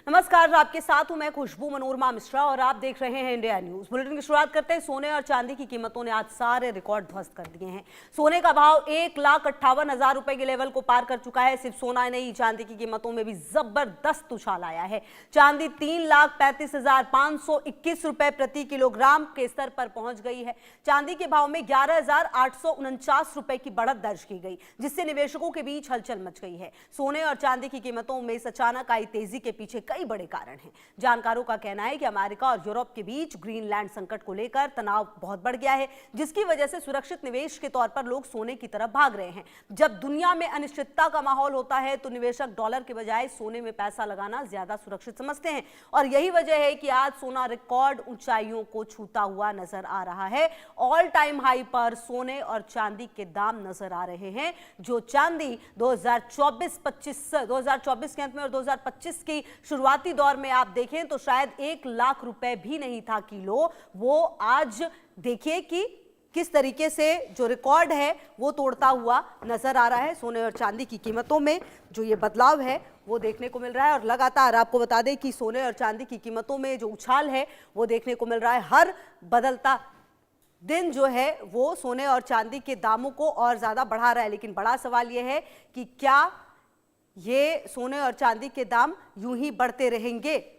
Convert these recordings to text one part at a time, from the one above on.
नमस्कार, आपके साथ हूं मैं खुशबू मनोरमा मिश्रा और आप देख रहे हैं इंडिया न्यूज बुलेटिन की शुरुआत करते हैं। सोने और चांदी की कीमतों ने आज सारे रिकॉर्ड ध्वस्त कर दिए हैं। सोने का भाव 1,58,000 रुपए के लेवल को पार कर चुका है। सिर्फ सोना नहीं, चांदी की कीमतों में भी जबरदस्त उछाल आया है। चांदी 3,35,521 रुपए प्रति किलोग्राम के स्तर पर पहुंच गई है। चांदी के भाव में 11,849 रुपए की बढ़त दर्ज की गई, जिससे निवेशकों के बीच हलचल मच गई है। सोने और चांदी की कीमतों में इस अचानक आई तेजी के पीछे कई बड़े कारण हैं। जानकारों का कहना है कि अमेरिका और यूरोप के बीच ग्रीनलैंड संकट को लेकर तनाव बहुत बढ़ गया है, जिसकी वजह से सुरक्षित निवेश के तौर पर लोग सोने की तरफ भाग रहे हैं। जब दुनिया में अनिश्चितता का माहौल होता है तो निवेशक डॉलर के बजाय सोने में पैसा लगाना ज्यादा सुरक्षित समझते हैं, और यही वजह है कि आज सोना रिकॉर्ड ऊंचाइयों को छूता हुआ नजर आ रहा है। ऑल टाइम हाई पर सोने और चांदी के दाम नजर आ रहे हैं। जो चांदी 2024 के अंत में और 2025 की शुरुआती दौर में आप देखें तो शायद 1,00,000 रुपए भी नहीं था किलो, वो आज देखिए कि किस तरीके से जो रिकॉर्ड है वो तोड़ता हुआ नजर आ रहा है। सोने और चांदी की कीमतों में जो ये बदलाव है वो देखने को मिल रहा है, और लगातार आपको बता दें कि सोने और चांदी की कीमतों में जो उछाल है वो देखने को मिल रहा है। हर बदलता दिन जो है वो सोने और चांदी के दामों को और ज्यादा बढ़ा रहा है। लेकिन बड़ा सवाल यह है कि क्या ये सोने और चांदी के दाम यूं ही बढ़ते रहेंगे।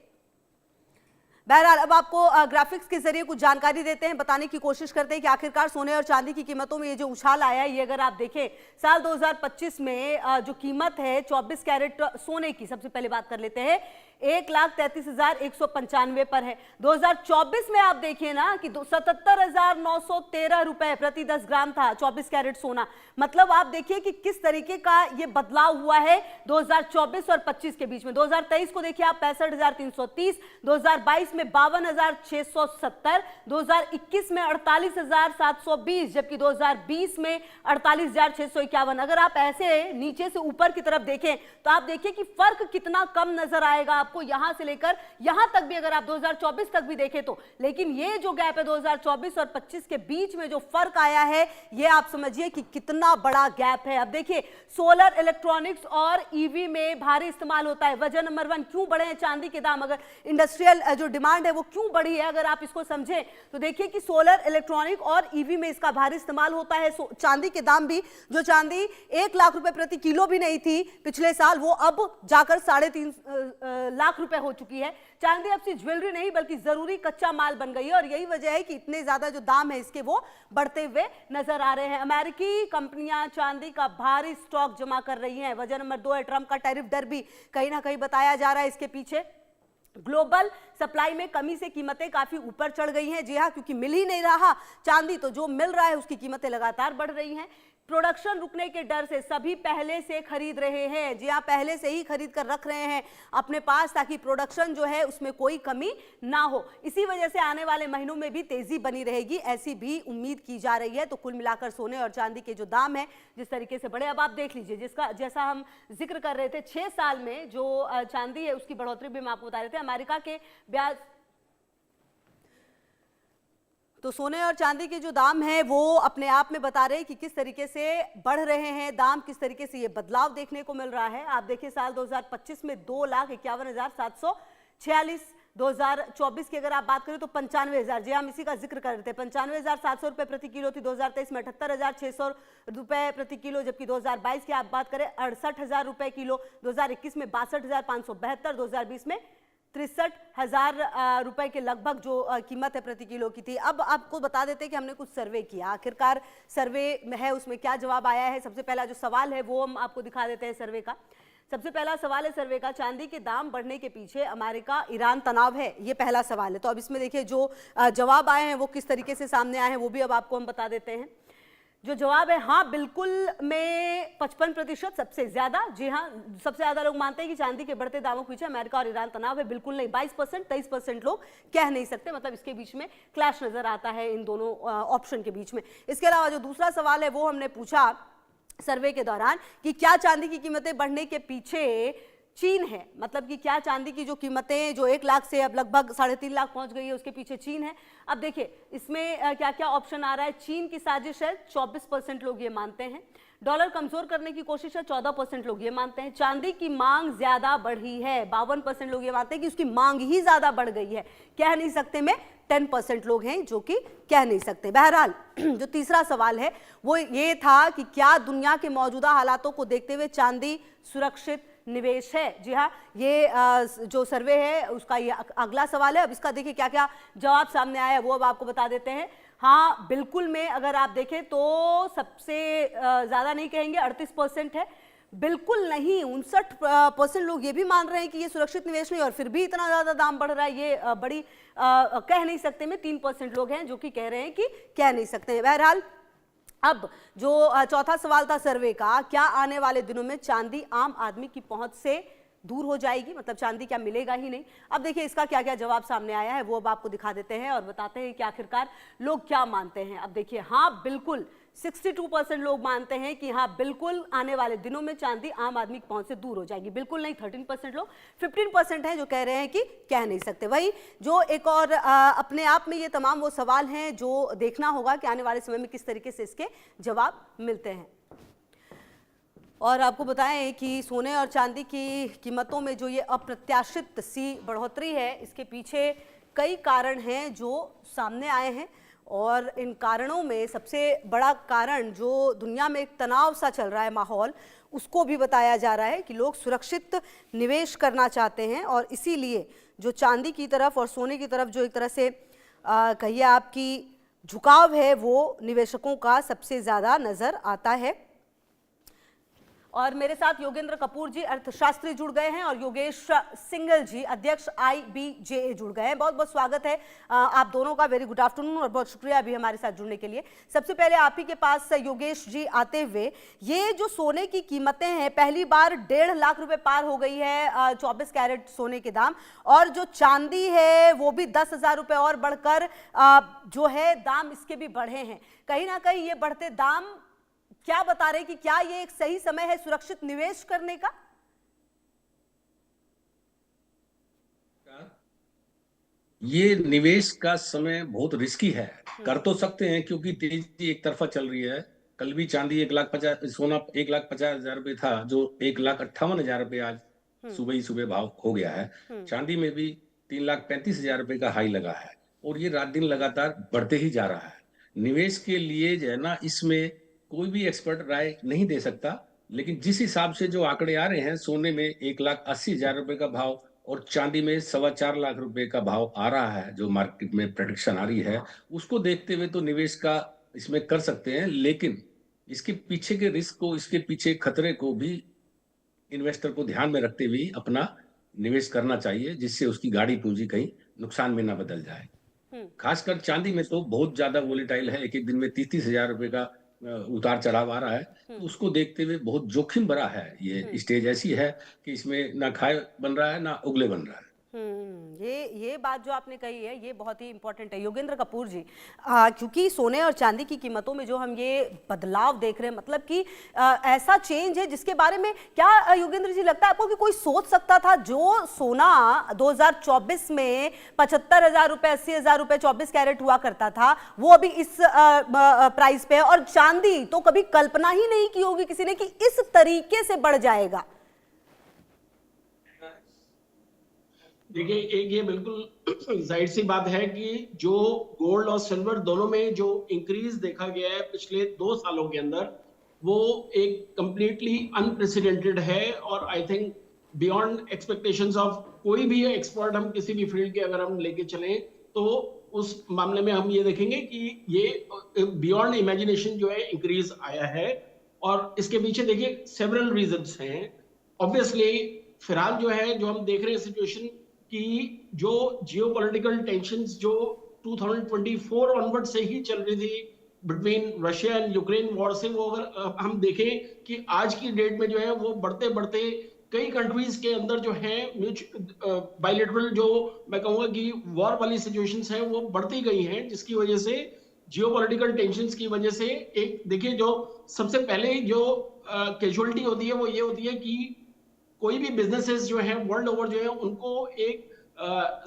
बहरहाल अब आपको ग्राफिक्स के जरिए कुछ जानकारी देते हैं, बताने की कोशिश करते हैं कि आखिरकार सोने और चांदी की कीमतों में ये जो उछाल आया है, ये अगर आप देखें साल 2025 में जो कीमत है 24 कैरेट सोने की, सबसे पहले बात कर लेते हैं, 1,33,195 पर है। 2024 में आप देखिए ना कि 77,913 रुपए प्रति 10 ग्राम था 24 कैरेट सोना। मतलब आप देखिए कि किस तरीके का ये बदलाव हुआ है 2024 और 25 के बीच में। 2023 को देखिए आप 65,330, 2022 में 52,670, 2021 में 48,720, जबकि 2020 में 48,651। अगर आप ऐसे नीचे से ऊपर की तरफ देखें तो आप देखिए कि फर्क कितना कम नजर आएगा आपको यहां से लेकर यहां तक भी, अगर आप 2024 तक भी देखें तो। लेकिन ये जो गैप है 2024 और 25 के बीच में जो फर्क आया है, ये आप समझिए कि कितना बड़ा गैप है। अब देखिए सोलर इलेक्ट्रॉनिक्स और ईवी में भारी इस्तेमाल होता है। वजह नंबर 1 क्यों बढ़े हैं चांदी के दाम, अगर इंडस्ट्रियल जो डिमांड है वो क्यों बढ़ी है, अगर आप इसको समझें तो देखिए कि सोलर इलेक्ट्रॉनिक और ईवी में इसका भारी इस्तेमाल होता है। चांदी के दाम भी, जो चांदी 1,00,000 रुपए प्रति किलो भी नहीं थी पिछले साल, वो अब जाकर 3.5 लाख रुपए हो चुकी है। चांदी अब सिर्फ ज्वेलरी नहीं बल्कि जरूरी कच्चा माल बन गई है, और यही वजह है कि इतने ज्यादा जो दाम है इसके वो बढ़ते हुए नजर आ रहे हैं। अमेरिकी कंपनियां चांदी का भारी स्टॉक जमा कर रही हैं। वजह नंबर 2 है ट्रंप का टैरिफ डर भी कहीं ना कहीं बताया जा रहा है इसके पीछे। ग्लोबल सप्लाई में कमी से कीमतें काफी ऊपर चढ़ गई हैं। जी हां, क्योंकि मिल ही नहीं रहा चांदी, तो जो मिल रहा है उसकी कीमतें लगातार बढ़ रही हैं। प्रोडक्शन रुकने के डर से सभी पहले से खरीद रहे हैं। जी हां, पहले से ही खरीद कर रख रहे हैं अपने पास, ताकि प्रोडक्शन जो है उसमें कोई कमी ना हो। इसी वजह से आने वाले महीनों में भी तेजी बनी रहेगी, ऐसी भी उम्मीद की जा रही है। तो कुल मिलाकर सोने और चांदी के जो दाम है जिस तरीके से बढ़े, अब आप देख लीजिए, जैसा हम जिक्र कर रहे थे 6 साल में जो चांदी है उसकी बढ़ोतरी भी हम आपको बता रहे थे। अमेरिका के ब्याज, तो सोने और चांदी के जो दाम हैं वो अपने आप में बता रहे हैं कि किस तरीके से बढ़ रहे हैं दाम, किस तरीके से ये बदलाव देखने को मिल रहा है। आप देखिए साल 2025 में 2,51,746, 2024 की अगर आप बात करें तो 95,000, जी हम इसी का जिक्र कर रहे थे, 95,700 रुपए प्रति किलो थी। 2023 में 78,600 रुपए प्रति किलो, जबकि 2022 की आप बात करें 68,000 रुपए किलो, 2021 में 62,572, 2020 में 63,000 रुपए के लगभग जो कीमत है प्रति किलो की थी। अब आपको बता देते हैं कि हमने कुछ सर्वे किया, आखिरकार सर्वे में है उसमें क्या जवाब आया है। सबसे पहला जो सवाल है वो हम आपको दिखा देते हैं सर्वे का। सबसे पहला सवाल है सर्वे का, चांदी के दाम बढ़ने के पीछे अमेरिका ईरान तनाव है, ये पहला सवाल है। तो अब इसमें देखिए जो जवाब आए हैं वो किस तरीके से सामने आए हैं वो भी अब आपको हम बता देते हैं। जो जवाब है हाँ बिल्कुल में 55%, सबसे ज्यादा, जी हाँ सबसे ज्यादा लोग मानते हैं कि चांदी के बढ़ते दामों के पीछे अमेरिका और ईरान तनाव है। बिल्कुल नहीं, 22%, 23% लोग कह नहीं सकते, मतलब इसके बीच में क्लैश नजर आता है इन दोनों ऑप्शन के बीच में। इसके अलावा जो दूसरा सवाल है वो हमने पूछा सर्वे के दौरान कि क्या चांदी की कीमतें बढ़ने के पीछे चीन है, मतलब कि क्या चांदी की जो कीमतें जो 1,00,000 से अब लगभग 3.5 लाख पहुंच गई है उसके पीछे चीन है। अब देखिए इसमें क्या क्या ऑप्शन आ रहा है। चीन की साजिश है, 24% लोग ये मानते हैं। डॉलर कमजोर करने की कोशिश है, 14% लोग ये मानते हैं। चांदी की मांग ज्यादा बढ़ी है, 52% लोग ये मानते हैं कि उसकी मांग ही ज्यादा बढ़ गई है। कह नहीं सकते में 10% लोग हैं जो कि कह नहीं सकते। बहरहाल जो तीसरा सवाल है वो ये था कि क्या दुनिया के मौजूदा हालातों को देखते हुए चांदी सुरक्षित निवेश है? जी हाँ, ये जो सर्वे है उसका ये अगला सवाल है। अब इसका देखिए क्या क्या जवाब सामने आया है वो अब आपको बता देते हैं। हाँ बिल्कुल में अगर आप देखें तो सबसे ज्यादा नहीं कहेंगे 38% है, बिल्कुल नहीं 59% लोग ये भी मान रहे हैं कि ये सुरक्षित निवेश नहीं, और फिर भी इतना ज्यादा दाम बढ़ रहा है ये बड़ी कह नहीं सकते में 3% लोग हैं जो कि कह रहे हैं कि कह नहीं सकते हैं। बहरहाल अब जो चौथा सवाल था सर्वे का, क्या आने वाले दिनों में चांदी आम आदमी की पहुंच से दूर हो जाएगी, मतलब चांदी क्या मिलेगा ही नहीं? अब देखिए इसका क्या क्या जवाब सामने आया है वो अब आपको दिखा देते हैं और बताते हैं कि आखिरकार लोग क्या मानते हैं। अब देखिए हाँ बिल्कुल 62% लोग मानते हैं कि हाँ बिल्कुल आने वाले दिनों में चांदी आम आदमी की पहुंच से दूर हो जाएगी। बिल्कुल नहीं 13% लोग, 15% हैं जो कह रहे हैं कि कह नहीं सकते। वही जो एक और अपने आप में ये तमाम वो सवाल हैं जो देखना होगा कि आने वाले समय में किस तरीके से इसके जवाब मिलते हैं। और आपको बताएं कि सोने और चांदी की कीमतों में जो ये अप्रत्याशित सी बढ़ोतरी है, इसके पीछे कई कारण हैं जो सामने आए हैं, और इन कारणों में सबसे बड़ा कारण जो दुनिया में एक तनाव सा चल रहा है माहौल, उसको भी बताया जा रहा है कि लोग सुरक्षित निवेश करना चाहते हैं, और इसीलिए जो चांदी की तरफ और सोने की तरफ जो एक तरह से कहिए आपकी झुकाव है वो निवेशकों का सबसे ज़्यादा नज़र आता है। और मेरे साथ योगेंद्र कपूर जी अर्थशास्त्री जुड़ गए हैं और योगेश सिंगल जी अध्यक्ष IBJA जुड़ गए हैं। बहुत बहुत स्वागत है आप दोनों का, वेरी गुड आफ्टरनून, और बहुत शुक्रिया अभी हमारे साथ जुड़ने के लिए। सबसे पहले आप ही के पास योगेश जी आते हुए, ये जो सोने की कीमतें हैं पहली बार 1.5 लाख रुपए पार हो गई है 24 कैरेट सोने के दाम, और जो चांदी है वो भी 10,000 रुपए और बढ़कर जो है दाम इसके भी बढ़े हैं। कहीं ना कहीं ये बढ़ते दाम क्या बता रहे कि क्या ये एक सही समय है सुरक्षित निवेश करने का? ये निवेश का समय बहुत रिस्की है। कर तो सकते हैं क्योंकि तेजी एक तरफा चल रही है। कल भी चांदी 1,50,000, सोना 1,50,000 रुपए था, जो 1,58,000 रुपए आज सुबह ही सुबह भाव हो गया है। चांदी में भी 3,35,000 रुपए का हाई लगा है, और ये रात दिन लगातार बढ़ते ही जा रहा है। निवेश के लिए जो है ना, इसमें कोई भी एक्सपर्ट राय नहीं दे सकता, लेकिन जिस हिसाब से जो आंकड़े आ रहे हैं, सोने में 1,80,000 रुपए का भाव और चांदी में 4.25 लाख रुपए का भाव आ रहा है, जो मार्केट में प्रेडिक्शन आ रही है, उसको देखते हुए तो निवेश का इसमें कर सकते हैं। लेकिन इसके पीछे के रिस्क को, इसके पीछे खतरे को भी इन्वेस्टर को ध्यान में रखते हुए अपना निवेश करना चाहिए, जिससे उसकी गाड़ी पूंजी कहीं नुकसान में ना बदल जाए। खासकर चांदी में तो बहुत ज्यादा वोलेटाइल है, एक एक दिन में 30,000 रुपए का उतार चढ़ाव आ रहा है। तो उसको देखते हुए बहुत जोखिम भरा है। ये स्टेज ऐसी है कि इसमें ना खाए बन रहा है ना उगले बन रहा है। ये बात जो आपने कही है ये बहुत ही इंपॉर्टेंट है योगेंद्र कपूर जी, क्योंकि सोने और चांदी की कीमतों में जो हम ये बदलाव देख रहे हैं, मतलब कि ऐसा चेंज है जिसके बारे में क्या योगेंद्र जी लगता है आपको कि कोई सोच सकता था? जो सोना 2024 में 75,000 रुपए 80,000 रुपए 24 कैरेट हुआ करता था, वो अभी इस प्राइस पे है, और चांदी तो कभी कल्पना ही नहीं की होगी किसी ने कि इस तरीके से बढ़ जाएगा। देखिए, एक ये बिल्कुल जाहिर सी बात है कि जो गोल्ड और सिल्वर दोनों में जो इंक्रीज देखा गया है पिछले 2 सालों के अंदर, वो एक कंप्लीटली अनप्रेसिडेंटेड है, और I think beyond expectations of कोई भी एक्सपर्ट, हम किसी भी फील्ड के अगर हम लेके चलें तो उस मामले में हम ये देखेंगे कि ये बियॉन्ड इमेजिनेशन जो है इंक्रीज आया है। और इसके पीछे देखिए सेवरल रीजंस हैं। ऑब्वियसली फिलहाल जो है, जो हम देख रहे हैं सिचुएशन कि जो जियोपॉलिटिकल टेंशंस जो 2024 ऑनवर्ड से ही चल रही थी between Russia and Ukraine war से, वो अगर हम देखें कि आज की डेट में जो है वो बढ़ते बढ़ते कई कंट्रीज के अंदर जो है बायलैटरल जो मैं कहूंगा कि वॉर वाली सिचुएशंस हैं वो बढ़ती गई हैं, जिसकी वजह से जियोपॉलिटिकल टेंशंस की वजह से एक देखिए जो सबसे पहले जो कैजुअलिटी होती है वो ये होती है कि कोई भी बिजनेसेस जो है वर्ल्ड ओवर जो है उनको एक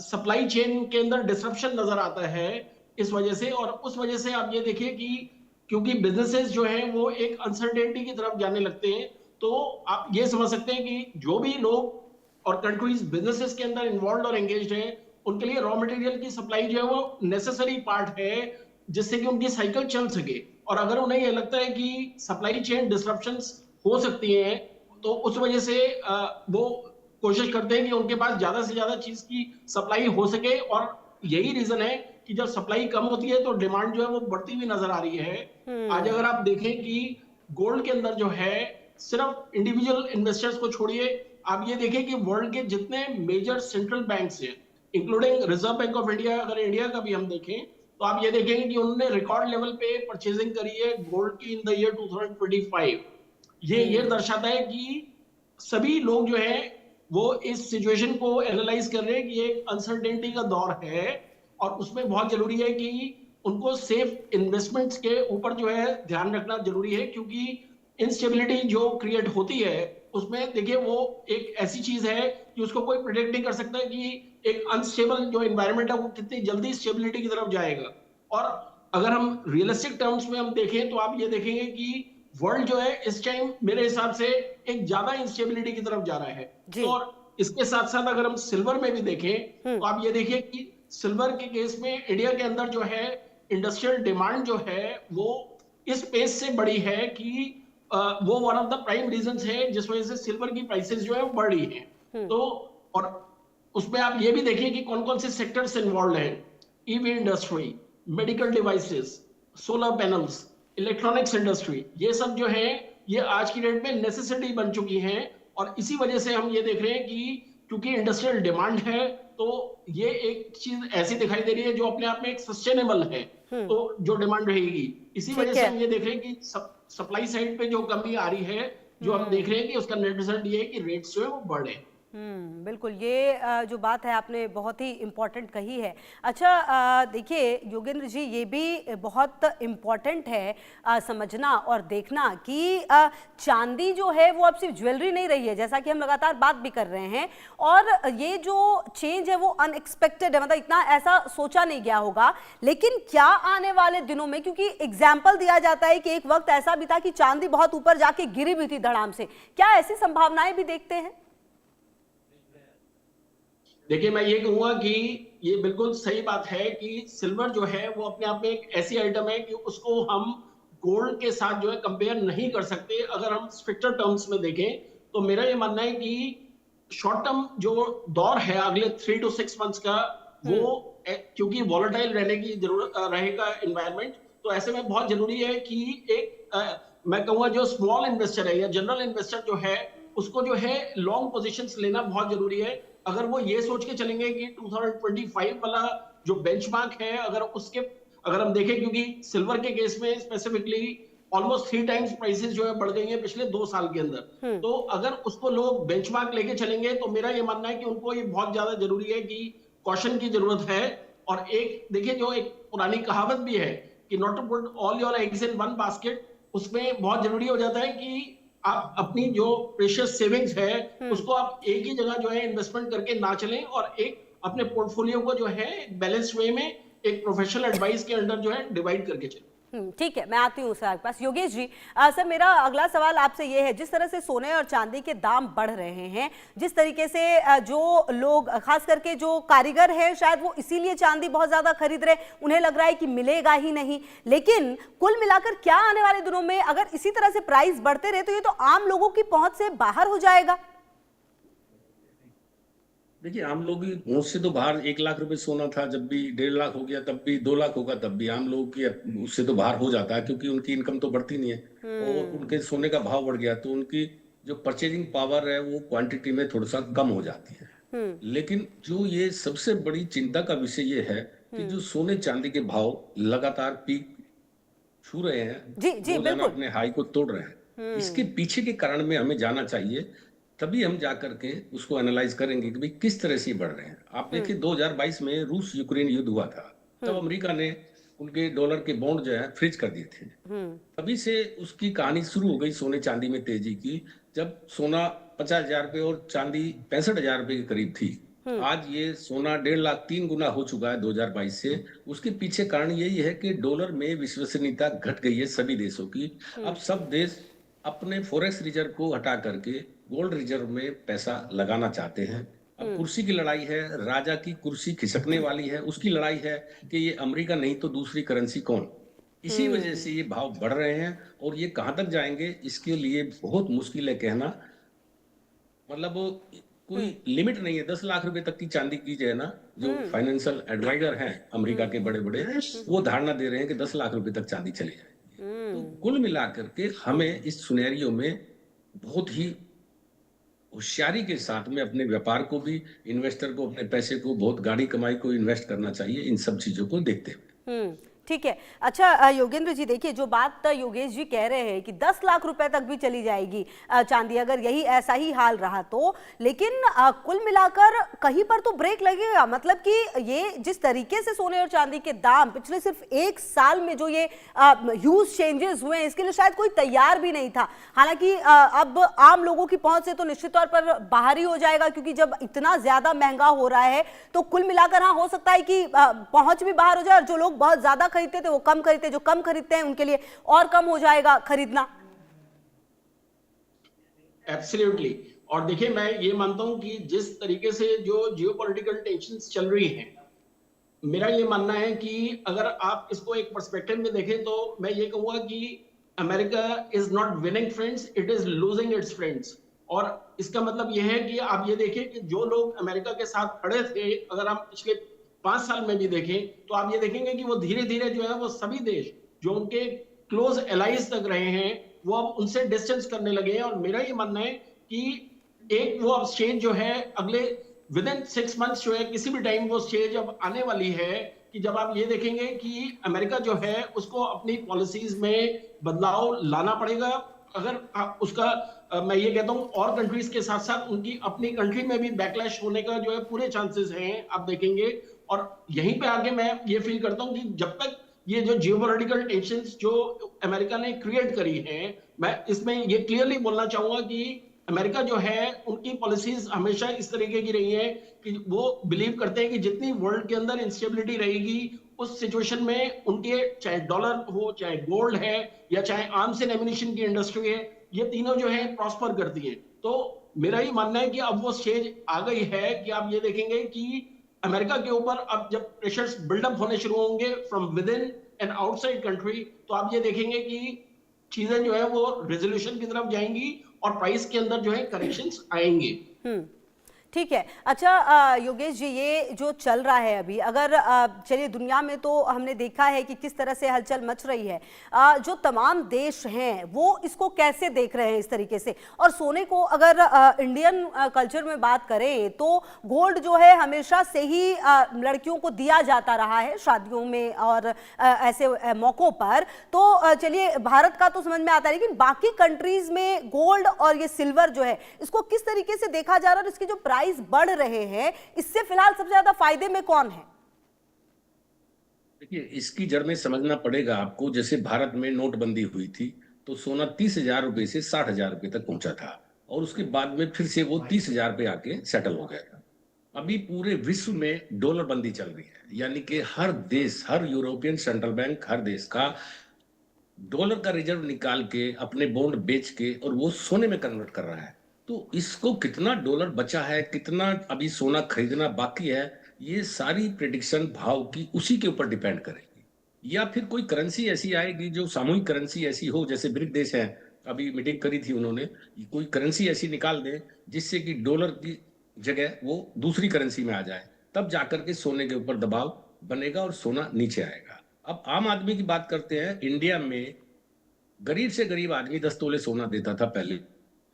सप्लाई चेन के अंदर डिसरप्शन नजर आता है इस वजह से। और उस वजह से आप ये देखिए कि क्योंकि बिजनेसेस जो हैं वो एक अनसर्टेनिटी की तरफ जाने लगते हैं। तो आप ये समझ सकते हैं कि जो भी लोग और कंट्रीज बिजनेसेस के अंदर इन्वॉल्व और एंगेज्ड हैं, उनके लिए रॉ मटेरियल की सप्लाई जो है वो नेसेसरी पार्ट है, जिससे कि उनकी साइकिल चल सके। और अगर उन्हें ये लगता है कि सप्लाई चेन डिसरप्शंस हो सकती हैं, तो उस वजह से वो कोशिश करते हैं कि उनके पास ज्यादा से ज्यादा चीज की सप्लाई हो सके। और यही रीजन है कि जब सप्लाई कम होती है तो डिमांड जो है वो बढ़ती हुई नजर आ रही है। आज अगर आप देखें कि गोल्ड के अंदर जो है, सिर्फ इंडिविजुअल इन्वेस्टर्स को छोड़िए, आप ये देखें कि वर्ल्ड के जितने मेजर सेंट्रल बैंक्स हैं, including reserve bank of India, अगर इंडिया का भी हम देखें तो आप ये देखेंगे कि उन्होंने रिकॉर्ड लेवल पे परचेजिंग करी है गोल्ड की इन द ईयर 2025। ये दर्शाता है कि सभी लोग जो है वो इस सिचुएशन को एनालाइज कर रहे हैं कि ये अनसर्टेनिटी का दौर है, और उसमें बहुत जरूरी है कि उनको सेफ इन्वेस्टमेंट्स के ऊपर जो है ध्यान रखना जरूरी है। क्योंकि इंस्टेबिलिटी जो क्रिएट होती है उसमें देखिए वो एक ऐसी चीज है कि उसको कोई प्रिडिक्ट नहीं कर सकता कि एक अनस्टेबल जो एनवायरनमेंट है वो कितनी जल्दी स्टेबिलिटी की तरफ जाएगा। और अगर हम रियलिस्टिक टर्म्स में हम देखें तो आप ये देखेंगे कि वर्ल्ड जो है इस टाइम मेरे हिसाब से एक ज्यादा इंस्टेबिलिटी की तरफ जा रहा है। जी। तो और इसके साथ साथ अगर हम सिल्वर में भी देखें तो आप ये देखिए कि सिल्वर के केस में इंडिया के अंदर जो है इंडस्ट्रियल डिमांड जो है वो इस पेस से बढ़ी है कि वो one of the prime reasons है जिस वजह से सिल्वर की प्राइसेस जो है वो बढ़ रही है। तो और उसमें आप ये भी देखिए कि कौन कौन से सेक्टर्स इन्वॉल्व हैं, EV industry, medical devices, solar panels, electronics industry, ये सब जो है ये आज की डेट में नेसेसिटी बन चुकी हैं। और इसी वजह से हम ये देख रहे हैं कि क्योंकि इंडस्ट्रियल डिमांड है तो ये एक चीज ऐसी दिखाई दे रही है जो अपने आप में एक सस्टेनेबल है, तो जो डिमांड रहेगी। इसी वजह से हम ये देख रहे हैं कि सप्लाई साइड पे जो कमी आ रही है, जो हम देख रहे हैं कि उसका नेट रिजल्ट ये है कि रेट्स जो है वो बढ़े। बिल्कुल, ये जो बात है आपने बहुत ही इम्पॉर्टेंट कही है। अच्छा, देखिए योगेंद्र जी, ये भी बहुत इम्पॉर्टेंट है समझना और देखना कि चांदी जो है वो अब सिर्फ ज्वेलरी नहीं रही है, जैसा कि हम लगातार बात भी कर रहे हैं। और ये जो चेंज है वो अनएक्सपेक्टेड है, मतलब इतना ऐसा सोचा नहीं गया होगा। लेकिन क्या आने वाले दिनों में, क्योंकि एग्जाम्पल दिया जाता है कि एक वक्त ऐसा भी था कि चांदी बहुत ऊपर जाके गिरी भी थी धड़ाम से, क्या ऐसी संभावनाएं भी देखते हैं? देखिए, मैं ये कहूंगा कि ये बिल्कुल सही बात है कि सिल्वर जो है वो अपने आप में एक ऐसी आइटम है कि उसको हम गोल्ड के साथ जो है कंपेयर नहीं कर सकते। अगर हम स्ट्रिक्टर टर्म्स में देखें तो मेरा ये मानना है कि शॉर्ट टर्म जो दौर है अगले 3 to 6 मंथ्स का, वो क्योंकि वॉलेटाइल रहने की जरूरत रहेगा एनवायरनमेंट, तो ऐसे में बहुत जरूरी है कि मैं कहूंगा जो स्मॉल इन्वेस्टर है या जनरल इन्वेस्टर जो है उसको जो है लॉन्ग पोजीशंस लेना बहुत जरूरी है। अगर वो ये सोच के चलेंगे कि 2025 वाला जो बेंचमार्क है अगर हम देखें, क्योंकि सिल्वर के केस में स्पेसिफिकली ऑलमोस्ट 3 टाइम्स प्राइसेस जो है बढ़ गई हैं पिछले 2 साल के अंदर, तो अगर उसको लोग बेंचमार्क लेके चलेंगे तो मेरा ये मानना है कि उनको ये बहुत ज्यादा जरूरी है कि कॉशन की जरूरत है। और एक देखिए, जो एक पुरानी कहावत भी है कि not to put all your eggs in one basket, उसमें बहुत जरूरी हो जाता है कि आप अपनी जो प्रेशियस सेविंग्स है उसको आप एक ही जगह जो है इन्वेस्टमेंट करके ना चलें, और एक अपने पोर्टफोलियो को जो है बैलेंस वे में एक प्रोफेशनल एडवाइस के अंडर जो है डिवाइड करके चलें। ठीक है, मैं आती हूँ सर आपके पास। योगेश जी, सर मेरा अगला सवाल आपसे ये है, जिस तरह से सोने और चांदी के दाम बढ़ रहे हैं, जिस तरीके से जो लोग खास करके जो कारीगर हैं शायद वो इसीलिए चांदी बहुत ज्यादा खरीद रहे, उन्हें लग रहा है कि मिलेगा ही नहीं। लेकिन कुल मिलाकर क्या आने वाले दिनों में अगर इसी तरह से प्राइस बढ़ते रहे तो ये तो आम लोगों की पहुंच से बाहर हो जाएगा? देखिए, आम लोग की पहुंच से तो बाहर 1 लाख रुपए सोना था, जब भी 1.5 लाख हो गया, तब भी 2 लाख होगा, तब भी आम लोगों की उससे तो बाहर हो जाता है, क्योंकि उनकी इनकम तो बढ़ती नहीं है और उनके सोने का भाव बढ़ गया तो उनकी जो परचेजिंग पावर है वो क्वांटिटी में थोड़ा सा कम हो जाती है। लेकिन जो ये सबसे बड़ी चिंता का विषय ये है कि जो सोने चांदी के भाव लगातार पीक छू रहे हैं, रोजाना अपने हाई को तोड़ रहे हैं, इसके पीछे के कारण में हमें जाना चाहिए, तभी हम जाकर के उसको एनालाइज करेंगे कि भाई किस तरह से बढ़ रहे हैं। आप देखिए 2022 में रूस यूक्रेन युद्ध हुआ था, तब अमेरिका ने उनके डॉलर के बॉन्ड जो है फ्रीज कर दिए थे। तभी से उसकी कहानी शुरू हो गई सोने चांदी में तेजी की, जब सोना 50,000 रुपए और चांदी 65,000 रुपए के करीब थी। आज ये सोना 1.5 लाख 3 गुना हो चुका है 2022 से। उसके पीछे कारण यही है कि डॉलर में विश्वसनीयता घट गई है सभी देशों की। अब सब देश अपने फॉरेक्स रिजर्व को हटा करके गोल्ड रिजर्व में पैसा लगाना चाहते हैं। अब कुर्सी की लड़ाई है, राजा की कुर्सी खिसकने वाली है, उसकी लड़ाई है कि ये अमेरिका नहीं तो दूसरी करेंसी कौन। इसी वजह से ये भाव बढ़ रहे हैं और ये कहां तक जाएंगे इसके लिए बहुत मुश्किल है कहना। मतलब कोई लिमिट नहीं है। 10 लाख रुपए तक की चांदी की जाए ना, जो फाइनेंशियल एडवाइजर हैं अमेरिका के बड़े बड़े, वो धारणा दे रहे हैं कि 10 लाख रुपए तक चांदी चली जाए। तो कुल मिलाकर के हमें इस सिनेरियो में बहुत ही होशियारी के साथ में अपने व्यापार को भी, इन्वेस्टर को अपने पैसे को, बहुत गाड़ी कमाई को इन्वेस्ट करना चाहिए इन सब चीजों को देखते हुए। ठीक है। अच्छा योगेंद्र जी, देखिए जो बात योगेश जी कह रहे हैं कि 10 लाख रुपए तक भी चली जाएगी चांदी अगर यही ऐसा ही हाल रहा तो, लेकिन कुल मिलाकर कहीं पर तो ब्रेक लगेगा। मतलब कि ये जिस तरीके से सोने और चांदी के दाम पिछले सिर्फ 1 साल में जो ये ह्यूज चेंजेस हुए हैं, इसके लिए शायद कोई तैयार भी नहीं था। हालांकि अब आम लोगों की पहुंच से तो निश्चित तौर पर बाहर ही हो जाएगा, क्योंकि जब इतना ज्यादा महंगा हो रहा है तो कुल मिलाकर हाँ हो सकता है कि पहुंच भी बाहर हो जाए, और जो लोग बहुत ज्यादा खरीदते थे वो कम खरीदते, जो कम खरीदते हैं उनके लिए और कम हो जाएगा खरीदना। एब्सोल्युटली। और देखिए, मैं ये मानता हूं कि जिस तरीके से जो जियोपॉलिटिकल टेंशंस चल रही हैं, मेरा ये मानना है कि अगर आप इसको एक पर्सपेक्टिव में देखें तो मैं ये कहूंगा कि America is not winning friends, it is losing its friends. और इसका मतलब यह है कि आप ये देखें कि जो लोग अमेरिका के साथ खड़े थे, अगर हम पिछले 5 साल में भी देखें तो आप ये देखेंगे कि वो धीरे धीरे जो है वो सभी देश जो उनके क्लोज एलाइज तक रहे हैं वो अब उनसे डिस्टेंस करने लगे हैं। और मेरा ये मानना है कि एक वो अब स्टेज जो है अगले विद इन 6 मंथ्स जो है किसी भी टाइम वो स्टेज अब आने वाली है कि जब आप ये देखेंगे कि अमेरिका जो है उसको अपनी पॉलिसीज में बदलाव लाना पड़ेगा। अगर उसका मैं ये कहता हूं और कंट्रीज के साथ साथ उनकी अपनी कंट्री में भी बैकलैश होने का जो है पूरे चांसेस हैं, आप देखेंगे। और यहीं पे आगे मैं ये फील करता हूं कि जब तक ये जो जियोपॉलिटिकल टेंशंस जो अमेरिका ने क्रिएट करी हैं, मैं इसमें ये क्लियरली बोलना चाहूंगा कि अमेरिका जो है उनकी पॉलिसीज हमेशा इस तरीके की रही है कि वो बिलीव करते हैं कि जितनी वर्ल्ड के अंदर इंस्टेबिलिटी रहेगी उस सिचुएशन में उनके, चाहे डॉलर हो, चाहे गोल्ड है, या चाहे आर्म्स एंड एम्युनिशन की इंडस्ट्री है, ये तीनों जो है प्रॉस्पर करती है। तो मेरा ये मानना है कि अब वो स्टेज आ गई है कि आप ये देखेंगे कि अमेरिका के ऊपर अब जब प्रेशर्स बिल्डअप होने शुरू होंगे from with in and outside country, तो आप ये देखेंगे कि चीजें जो है वो रेजोल्यूशन की तरफ जाएंगी और प्राइस के अंदर जो है करेक्शंस आएंगे। ठीक है। अच्छा योगेश जी, ये जो चल रहा है अभी, अगर चलिए दुनिया में तो हमने देखा है कि किस तरह से हलचल मच रही है, जो तमाम देश हैं वो इसको कैसे देख रहे हैं इस तरीके से। और सोने को अगर इंडियन कल्चर में बात करें तो गोल्ड जो है हमेशा से ही लड़कियों को दिया जाता रहा है शादियों में और ऐसे मौक़ों पर। तो चलिए भारत का तो समझ में आता है, लेकिन बाकी कंट्रीज में गोल्ड और ये सिल्वर जो है इसको किस तरीके से देखा जा रहा है और इसकी जो प्राइस बढ़ रहे हैं, इससे फिलहाल सबसे ज्यादा फायदे में कौन है? देखिए, इसकी जड़ में समझना पड़ेगा आपको। जैसे भारत में नोटबंदी हुई थी तो सोना 30,000 रुपए से 60,000 रुपए तक पहुंचा था, और उसके बाद में फिर से वो 30,000 पे आके सेटल हो गया था। अभी पूरे विश्व में डॉलर बंदी चल रही है, यानी कि हर देश, हर यूरोपियन सेंट्रल बैंक, हर देश का डॉलर का रिजर्व निकाल के अपने बॉन्ड बेच के और वो सोने में कन्वर्ट कर रहा है। तो इसको कितना डॉलर बचा है, कितना अभी सोना खरीदना बाकी है, ये सारी प्रेडिक्शन भाव की उसी के ऊपर डिपेंड करेगी। या फिर कोई करेंसी ऐसी आएगी जो सामूहिक करेंसी ऐसी हो, जैसे ब्रिक्स देश हैं, अभी मीटिंग करी थी उन्होंने, कोई करेंसी ऐसी निकाल दे जिससे कि डॉलर की जगह वो दूसरी करेंसी में आ जाए, तब जाकर के सोने के ऊपर दबाव बनेगा और सोना नीचे आएगा। अब आम आदमी की बात करते हैं। इंडिया में गरीब से गरीब आदमी 10 तोले सोना देता था पहले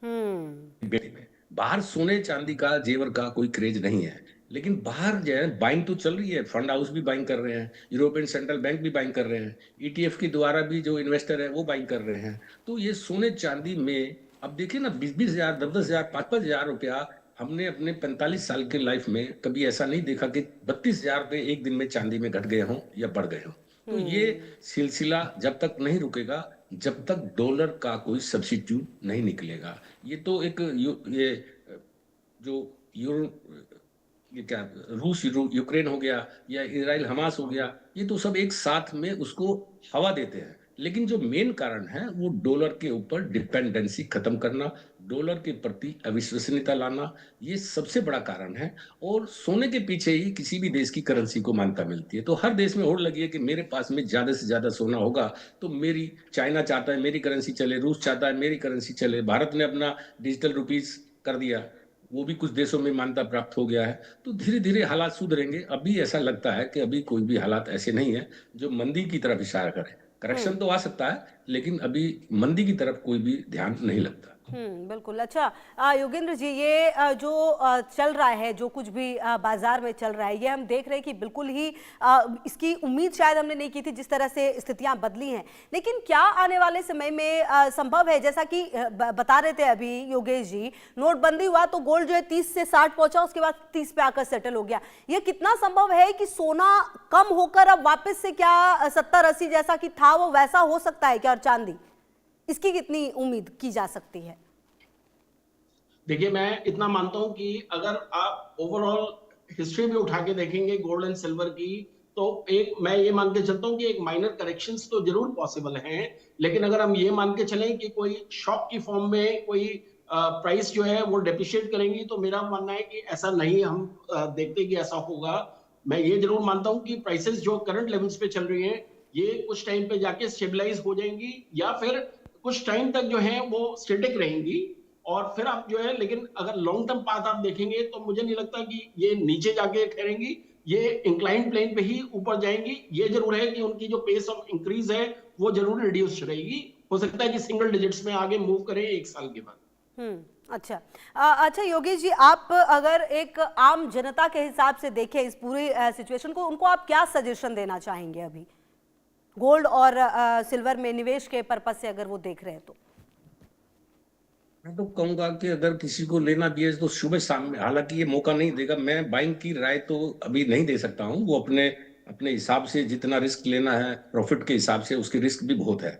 बेटी में। बाहर सोने चांदी का, जेवर का कोई क्रेज नहीं है, लेकिन बाहर जो है बाइंग तो चल रही है। फंड हाउस भी बाइंग कर रहे हैं, यूरोपियन सेंट्रल बैंक भी बाइंग कर रहे हैं, ईटीएफ के द्वारा भी जो इन्वेस्टर है वो बाइंग कर रहे हैं। तो ये सोने चांदी में अब देखिए ना, 20-20 हजार, 10-10 हजार, 5-5 हजार रुपया हमने अपने 45 साल के लाइफ में कभी ऐसा नहीं देखा कि 32 हजार रुपये एक दिन में चांदी में घट गए हों या बढ़ गए हों। तो ये सिलसिला जब तक नहीं रुकेगा, जब तक डॉलर का कोई सब्स्टिट्यूट नहीं निकलेगा। ये तो एक ये जो ये क्या रूस यूक्रेन हो गया या इसराइल हमास हो गया, ये तो सब एक साथ में उसको हवा देते हैं। लेकिन जो मेन कारण है वो डॉलर के ऊपर डिपेंडेंसी खत्म करना, डॉलर के प्रति अविश्वसनीयता लाना, ये सबसे बड़ा कारण है। और सोने के पीछे ही किसी भी देश की करेंसी को मान्यता मिलती है। तो हर देश में होड़ लगी है कि मेरे पास में ज्यादा से ज्यादा सोना होगा तो मेरी, चाइना चाहता है मेरी करेंसी चले, रूस चाहता है मेरी करेंसी चले, भारत ने अपना डिजिटल रुपीज कर दिया, वो भी कुछ देशों में मान्यता प्राप्त हो गया है। तो धीरे धीरे हालात सुधरेंगे। अभी ऐसा लगता है कि अभी कोई भी हालात ऐसे नहीं है जो मंदी की तरफ इशारा करे। करेक्शन तो आ सकता है, लेकिन अभी मंदी की तरफ कोई भी ध्यान नहीं लगता। बिल्कुल। अच्छा, योगेंद्र जी, ये जो चल रहा है, जो कुछ भी बाजार में चल रहा है, ये हम देख रहे हैं कि बिल्कुल ही इसकी उम्मीद शायद हमने नहीं की थी जिस तरह से स्थितियां बदली हैं। लेकिन क्या आने वाले समय में संभव है, जैसा कि बता रहे थे अभी योगेश जी, नोटबंदी हुआ तो गोल्ड जो है 30 से 60 पहुंचा, उसके बाद 30 पे आकर सेटल हो गया। ये कितना संभव है कि सोना कम होकर अब वापस से क्या 70-80 जैसा कि था वो वैसा हो सकता है क्या? और चांदी, इसकी कितनी उम्मीद की जा सकती है? देखिए, मैं इतना मानता हूं कि अगर आप ओवरऑल हिस्ट्री में उठा के देखेंगे गोल्ड एंड सिल्वर की, तो एक मैं ये मान के चलता हूं कि एक माइनर करेक्शंस तो जरूर पॉसिबल हैं। लेकिन अगर हम ये मान के चलें कि कोई शॉक की फॉर्म में कोई प्राइस जो है वो डेप्रिशिएट करेंगी, तो मेरा मानना है कि ऐसा नहीं हम देखते कि ऐसा होगा। मैं ये जरूर मानता हूं कि प्राइसेस जो करंट लेवल्स पे चल रही हैं, ये कुछ टाइम पे जाके स्टेबलाइज हो जाएंगी या फिर कुछ टाइम तक जो है वो स्टेटिक रहेंगी। और फिर आप जो है, लेकिन अगर लॉन्ग टर्म पाथ आप देखेंगे तो मुझे नहीं लगता कि ये नीचे जाके ठहरेंगी, ये इंक्लाइन प्लेन पे ही ऊपर जाएंगी। ये जरूर है कि उनकी जो पेस ऑफ इंक्रीज है वो जरूर रिड्यूस रहेगी। हो सकता है कि सिंगल डिजिट्स में आगे मूव करें 1 साल के बाद। अच्छा। अच्छा योगेश जी, आप अगर एक आम जनता के हिसाब से देखें इस पूरी सिचुएशन को, उनको आप क्या सजेशन देना चाहेंगे अभी गोल्ड और सिल्वर में निवेश के पर्पज से, अगर वो देख रहे हैं तो? मैं तो कहूंगा कि अगर किसी को लेना भी है तो सुबह शाम में, हालांकि ये मौका नहीं देगा, मैं बाइंग की राय तो अभी नहीं दे सकता हूँ। वो अपने अपने हिसाब से जितना रिस्क लेना है प्रॉफिट के हिसाब से, उसकी रिस्क भी बहुत है।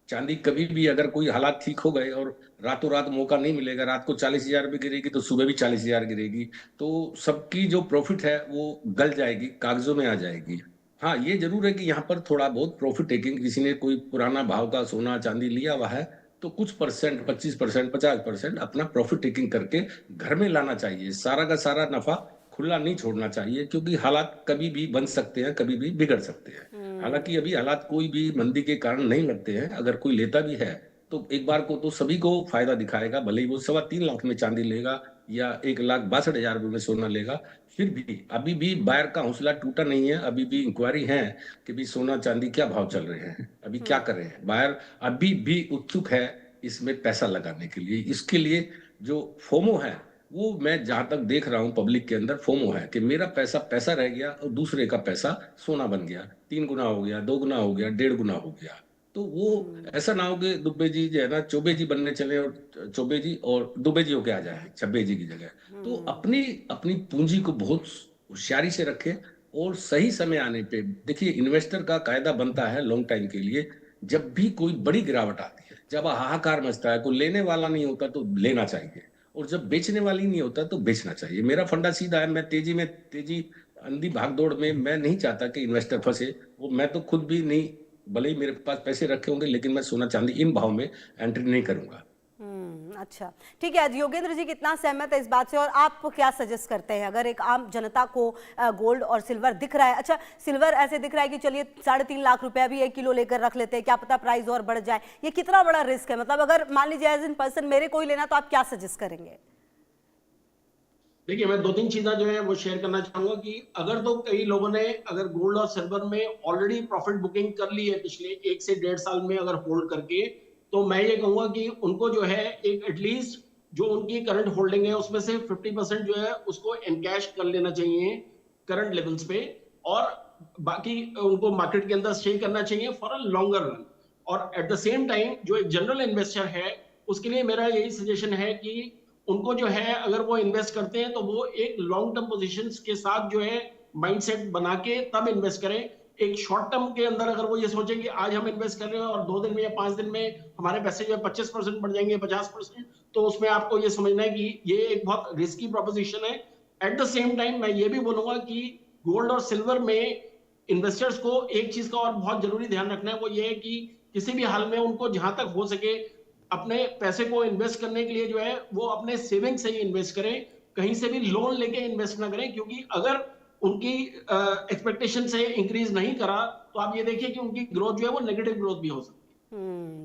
चांदी कभी भी अगर कोई हालात ठीक हो गए और रातों रात मौका नहीं मिलेगा, रात को 40,000 भी गिरेगी तो सुबह भी 40,000 गिरेगी, तो सबकी जो प्रॉफिट है वो गल जाएगी, कागजों में आ जाएगी। हाँ, ये जरूर है कि यहाँ पर थोड़ा बहुत प्रॉफिट टेकिंग, किसी ने कोई पुराना भाव का सोना चांदी लिया हुआ है तो कुछ परसेंट, 25%, 50% अपना प्रॉफिट टेकिंग करके घर में लाना चाहिए। सारा का सारा नफा खुला नहीं छोड़ना चाहिए, क्योंकि हालात कभी भी बन सकते हैं, कभी भी बिगड़ सकते हैं। हालांकि अभी हालात कोई भी मंदी के कारण नहीं लगते हैं। अगर कोई लेता भी है तो एक बार को तो सभी को फायदा दिखाएगा, भले ही वो 3.25 लाख में चांदी लेगा या 1,62,000 रुपए में सोना लेगा। फिर भी अभी भी बायर का हौसला टूटा नहीं है। अभी भी इंक्वायरी है कि भी सोना चांदी क्या भाव चल रहे हैं, अभी क्या कर रहे हैं। बायर अभी भी उत्सुक है इसमें पैसा लगाने के लिए। इसके लिए जो फोमो है, वो मैं जहां तक देख रहा हूं पब्लिक के अंदर फोमो है कि मेरा पैसा पैसा रह गया और दूसरे का पैसा सोना बन गया, 3 गुना हो गया, 2 गुना हो गया, 1.5 गुना हो गया। तो वो ऐसा ना हो कि दुबे जी जो है ना चौबे जी बनने चले और चौबे जी और दुबे जी होके आ जाए छब्बे जी की जगह। तो अपनी अपनी पूंजी को बहुत होशियारी से रखे और सही समय आने पे देखिए, इन्वेस्टर का कायदा बनता है लॉन्ग टाइम के लिए, जब भी कोई बड़ी गिरावट आती है, जब हाहाकार मचता है, कोई लेने वाला नहीं होता तो लेना चाहिए, और जब बेचने वाली नहीं होता तो बेचना चाहिए। मेरा फंडा सीधा है, मैं तेजी अंधी भागदौड़ में मैं नहीं चाहता कि इन्वेस्टर फंसे। वो मैं तो खुद भी नहीं, भले ही मेरे पास पैसे रखे होंगे, लेकिन मैं सोना चांदी इन भाव में एंट्री नहीं करूंगा। अच्छा, ठीक है। योगेंद्र जी कितना सहमत है इस बात से, और आप क्या सजेस्ट करते हैं अगर एक आम जनता को गोल्ड और सिल्वर दिख रहा है? अच्छा, सिल्वर ऐसे दिख रहा है कि चलिए 3.5 लाख रुपया भी 1 किलो लेकर रख लेते हैं, क्या पता प्राइस और बढ़ जाए। ये कितना बड़ा रिस्क है? मतलब अगर मान लीजिए एज इन पर्सन मेरे को ही लेना, तो आप क्या सजेस्ट करेंगे? देखिए, मैं 2-3 चीजें जो है वो शेयर करना चाहूंगा कि अगर तो कई लोगों ने अगर गोल्ड और सिल्वर में ऑलरेडी प्रॉफिट बुकिंग कर ली है पिछले 1 से 1.5 साल में अगर होल्ड करके, तो मैं ये कहूंगा कि उनको जो है एक एटलीस्ट जो उनकी करंट होल्डिंग है उसमें से 50% जो है उसको एनकैश कर लेना चाहिए करंट लेवल्स पे, और बाकी उनको मार्केट के अंदर स्टे करना चाहिए फॉर अ लॉन्गर रन। और एट द सेम टाइम जो एक जनरल इन्वेस्टर है उसके लिए मेरा यही सजेशन है कि उनको जो है अगर वो इन्वेस्ट करते हैं तो वो एक लॉन्ग टर्म पोजीशंस के साथ जो है माइंडसेट बना के तब इन्वेस्ट करें। एक शॉर्ट टर्म के अंदर अगर वो ये सोचें कि आज हम इन्वेस्ट कर रहे हैं और 2 दिन में या 5 दिन में हमारे पैसे जो है 25% बढ़ जाएंगे, 50%, तो उसमें आपको ये समझना है कि ये एक बहुत रिस्की प्रोपोजिशन है। एट द सेम टाइम मैं ये भी बोलूंगा कि गोल्ड और सिल्वर में इन्वेस्टर्स को एक चीज का और बहुत जरूरी ध्यान रखना है, वो ये है कि किसी भी हाल में उनको जहां तक हो सके अपने पैसे को इन्वेस्ट करने के लिए जो है वो अपने सेविंग से ही इन्वेस्ट करें, कहीं से भी लोन लेके इन्वेस्ट ना करें, क्योंकि अगर उनकी एक्सपेक्टेशन से इंक्रीज नहीं करा तो आप ये देखिए कि उनकी ग्रोथ जो है वो नेगेटिव ग्रोथ भी हो सकती है।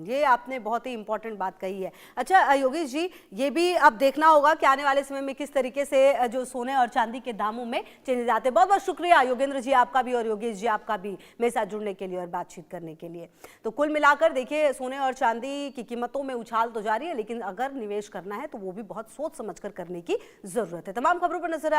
ये आपने बहुत ही इंपॉर्टेंट बात कही है। अच्छा योगेश जी, ये भी अब देखना होगा कि आने वाले समय में किस तरीके से जो सोने और चांदी के दामों में चेंजेस आते हैं। बहुत बहुत शुक्रिया योगेंद्र जी आपका भी और योगेश जी आपका भी मेरे साथ जुड़ने के लिए और बातचीत करने के लिए। तो कुल मिलाकर देखिए, सोने और चांदी की कीमतों में उछाल तो जारी है, लेकिन अगर निवेश करना है तो वो भी बहुत सोच समझ कर करने की जरूरत है। तमाम खबरों पर नजर